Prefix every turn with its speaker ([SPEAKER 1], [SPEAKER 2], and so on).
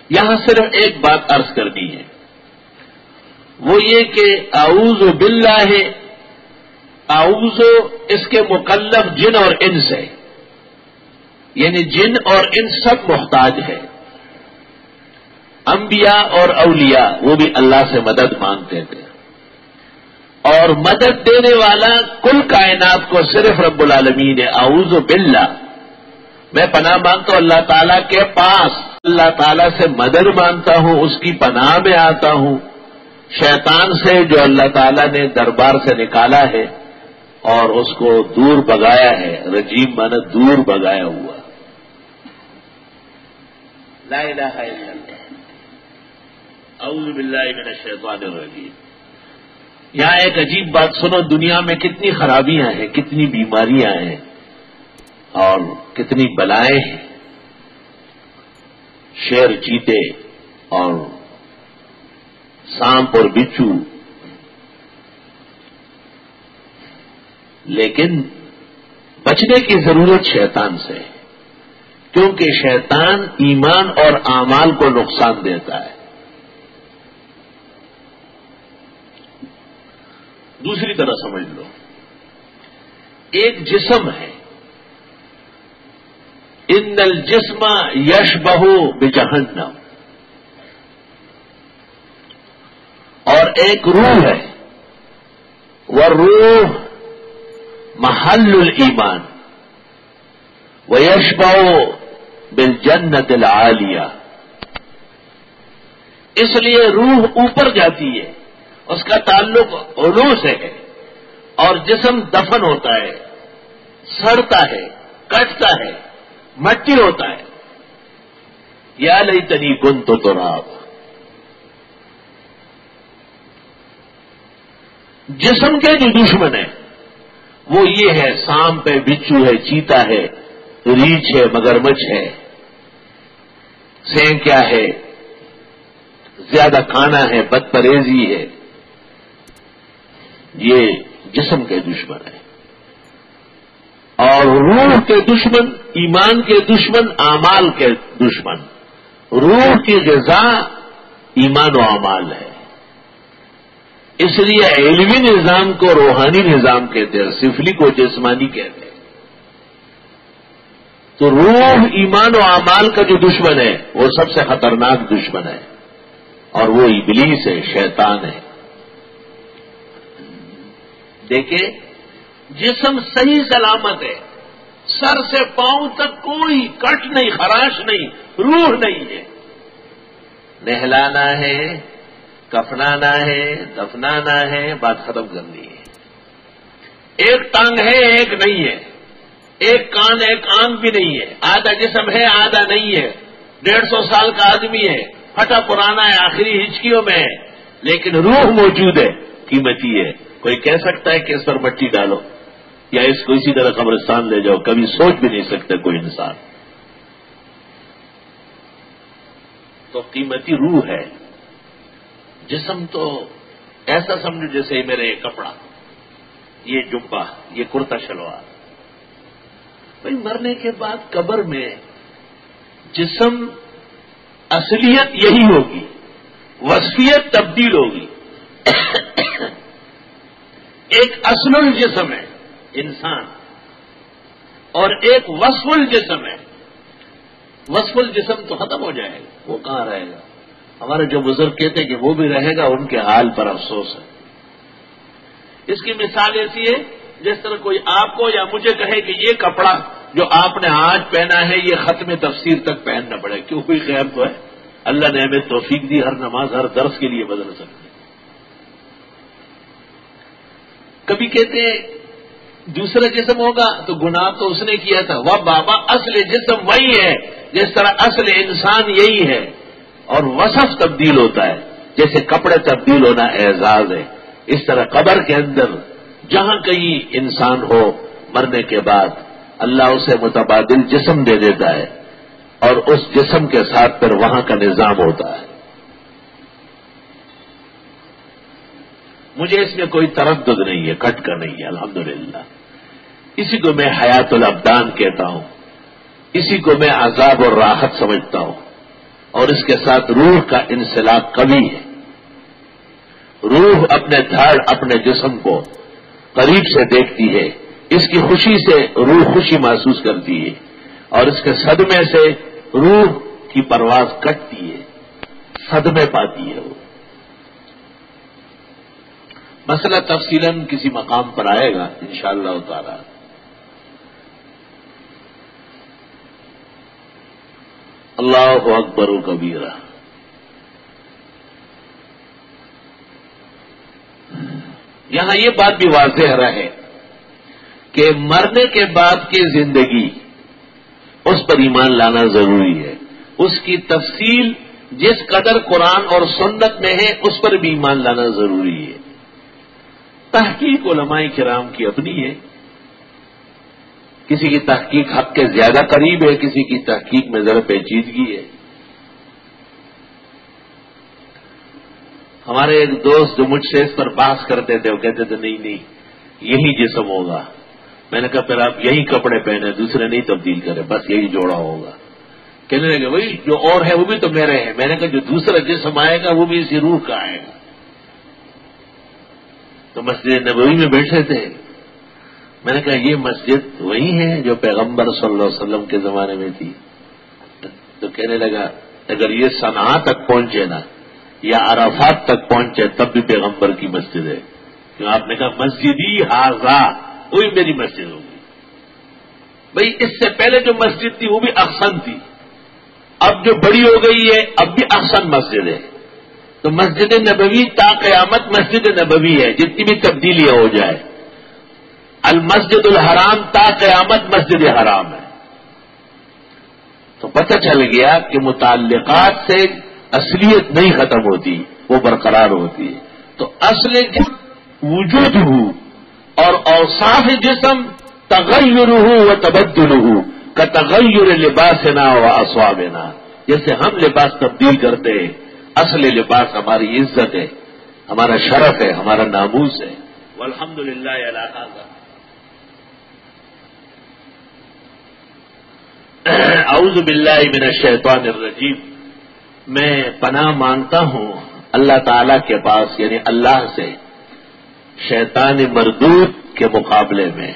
[SPEAKER 1] یہاں صرف ایک بات عرض کرنی ہے، وہ یہ کہ اعوذ باللہ، اعوذ اس کے مکلف جن اور انس ہے، یعنی جن اور انس سب محتاج ہے، انبیاء اور اولیاء وہ بھی اللہ سے مدد مانگتے تھے، اور مدد دینے والا کل کائنات کو صرف رب العالمین ہے۔ اعوذ باللہ، میں پناہ مانگتا ہوں اللہ تعالیٰ کے پاس، اللہ تعالیٰ سے مدد مانگتا ہوں، اس کی پناہ میں آتا ہوں شیطان سے جو اللہ تعالیٰ نے دربار سے نکالا ہے اور اس کو دور بگایا ہے، رجیم مانا دور بگایا ہوا۔ لا الہ الا اللہ، اعوذ باللہ من الشیطان الرجیم۔ یہاں ایک عجیب بات سنو، دنیا میں کتنی خرابیاں ہیں، کتنی بیماریاں ہیں اور کتنی بلائیں ہیں، شیر چیتے اور سانپ اور بچھو، لیکن بچنے کی ضرورت شیطان سے ہے، کیونکہ شیطان ایمان اور اعمال کو نقصان دیتا ہے۔ دوسری طرح سمجھ لو، ایک جسم ہے، ان الجسم یشبہ بجہنم، اور ایک روح ہے، والروح محل الایمان ویشبہ بالجنت العالیہ۔ اس لیے روح اوپر جاتی ہے، اس کا تعلق علو سے ہے، اور جسم دفن ہوتا ہے، سڑتا ہے، کٹتا ہے، مٹی ہوتا ہے۔ یا لیتنی کنت تراب۔ جسم کے جو دشمن ہے وہ یہ ہے، سانپ ہے، بچھو ہے، چیتا ہے، ریچھ ہے، مگرمچھ ہے، سینکیا ہے، زیادہ کھانا ہے، بد پرہیزی ہے، یہ جسم کے دشمن ہے۔ اور روح کے دشمن، ایمان کے دشمن، اعمال کے دشمن۔ روح کی غذا ایمان و اعمال ہے، اس لیے علمی نظام کو روحانی نظام کہتے ہیں، سفلی کو جسمانی کہتے ہیں۔ تو روح ایمان و اعمال کا جو دشمن ہے وہ سب سے خطرناک دشمن ہے، اور وہ ابلیس ہے، شیطان ہے۔ دیکھیں، جسم صحیح سلامت ہے، سر سے پاؤں تک کوئی کٹ نہیں، خراش نہیں، روح نہیں ہے۔ نہلانا ہے، کفنانا ہے، دفنانا ہے، بات ختم کرنی ہے۔ ایک ٹانگ ہے، ایک نہیں ہے، ایک کان ایک آنکھ بھی نہیں ہے، آدھا جسم ہے، آدھا نہیں ہے، 150 سال کا آدمی ہے، پھٹا پرانا ہے، آخری ہچکیوں میں ہے، لیکن روح موجود ہے، قیمتی ہے۔ کوئی کہہ سکتا ہے کہ اس پر مٹی ڈالو یا اس کو اسی طرح قبرستان لے جاؤ؟ کبھی سوچ بھی نہیں سکتا کوئی انسان۔ تو قیمتی روح ہے، جسم تو ایسا سمجھو جیسے میرے یہ کپڑا، یہ جبہ، یہ کرتا شلوار۔ بھائی مرنے کے بعد قبر میں جسم اصلیت یہی ہوگی، وصفیت تبدیل ہوگی۔ ایک اصل الجسم ہے انسان، اور ایک وصف الجسم ہے۔ وصف الجسم تو ختم ہو جائے گا، وہ کہاں رہے گا؟ ہمارے جو بزرگ کہتے ہیں کہ وہ بھی رہے گا، ان کے حال پر افسوس ہے۔ اس کی مثال ایسی ہے جس طرح کوئی آپ کو یا مجھے کہے کہ یہ کپڑا جو آپ نے آج پہنا ہے یہ ختم تفسیر تک پہننا پڑے، کیوں؟ کوئی خیر تو ہے؟ اللہ نے ہمیں توفیق دی، ہر نماز ہر درس کے لیے بدل سکتے۔ کبھی کہتے ہیں دوسرا جسم ہوگا تو گناہ تو اس نے کیا تھا، وہ بابا اصل جسم وہی ہے، جس طرح اصل انسان یہی ہے، اور وصف تبدیل ہوتا ہے، جیسے کپڑے تبدیل ہونا اعزاز ہے، اس طرح قبر کے اندر جہاں کہیں انسان ہو مرنے کے بعد اللہ اسے متبادل جسم دے دیتا ہے، اور اس جسم کے ساتھ پھر وہاں کا نظام ہوتا ہے۔ مجھے اس میں کوئی تردد نہیں ہے، کٹ کا نہیں ہے، الحمدللہ۔ اسی کو میں حیات الابدان کہتا ہوں، اسی کو میں عذاب اور راحت سمجھتا ہوں، اور اس کے ساتھ روح کا انسلاق قوی ہے. روح اپنے دھڑ اپنے جسم کو قریب سے دیکھتی ہے، اس کی خوشی سے روح خوشی محسوس کرتی ہے، اور اس کے صدمے سے روح کی پرواز کٹتی ہے، صدمے پاتی ہے. وہ مسئلہ تفصیلاً کسی مقام پر آئے گا انشاءاللہ تعالی. اللہ اکبر و کبیرہ. یہاں یہ بات بھی واضح رہے کہ مرنے کے بعد کی زندگی اس پر ایمان لانا ضروری ہے. اس کی تفصیل جس قدر قرآن اور سنت میں ہے اس پر بھی ایمان لانا ضروری ہے. تحقیق علماء کرام کی اپنی ہے، کسی کی تحقیق حق کے زیادہ قریب ہے، کسی کی تحقیق میں ذرا پیچیدگی ہے. ہمارے ایک دوست جو مجھ سے اس پر بحث کرتے تھے وہ کہتے تھے نہیں یہی جسم ہوگا. میں نے کہا پھر آپ یہی کپڑے پہنے، دوسرے نہیں تبدیل کریں، بس یہی جوڑا ہوگا. کہنے لگے وہی جو اور ہے وہ بھی تو میرے ہیں. میں نے کہا جو دوسرا جسم آئے گا وہ بھی اسی روح کا آئے گا. تو مسجد نبوی میں بیٹھے تھے. میں نے کہا یہ مسجد وہی ہے جو پیغمبر صلی اللہ علیہ وسلم کے زمانے میں تھی. تو کہنے لگا اگر یہ صنعاء تک پہنچے نا یا عرفات تک پہنچے تب بھی پیغمبر کی مسجد ہے. کیوں آپ نے کہا مسجدی حاضہ وہی میری مسجد ہوگی. بھئی اس سے پہلے جو مسجد تھی وہ بھی احسن تھی، اب جو بڑی ہو گئی ہے اب بھی احسن مسجد ہے. تو مسجد نبوی تا قیامت مسجد نبوی ہے، جتنی بھی تبدیلیاں ہو جائے. المسجد الحرام تا قیامت مسجد حرام ہے. تو پتہ چل گیا کہ متعلقات سے اصلیت نہیں ختم ہوتی، وہ برقرار ہوتی ہے. تو اصل وجود ہو اور اوصاف جسم تغیر ہو و تبدل ہو کا تغیر لباسنا و اصوابنا. جیسے ہم لباس تبدیل کرتے ہیں، اصل لباس ہماری عزت ہے، ہمارا شرف ہے، ہمارا ناموس ہے. والحمدللہ علی ھذا. اعوذ باللہ من الشیطان الرجیم. میں پناہ مانگتا ہوں اللہ تعالی کے پاس، یعنی اللہ سے، شیطان مردود کے مقابلے میں.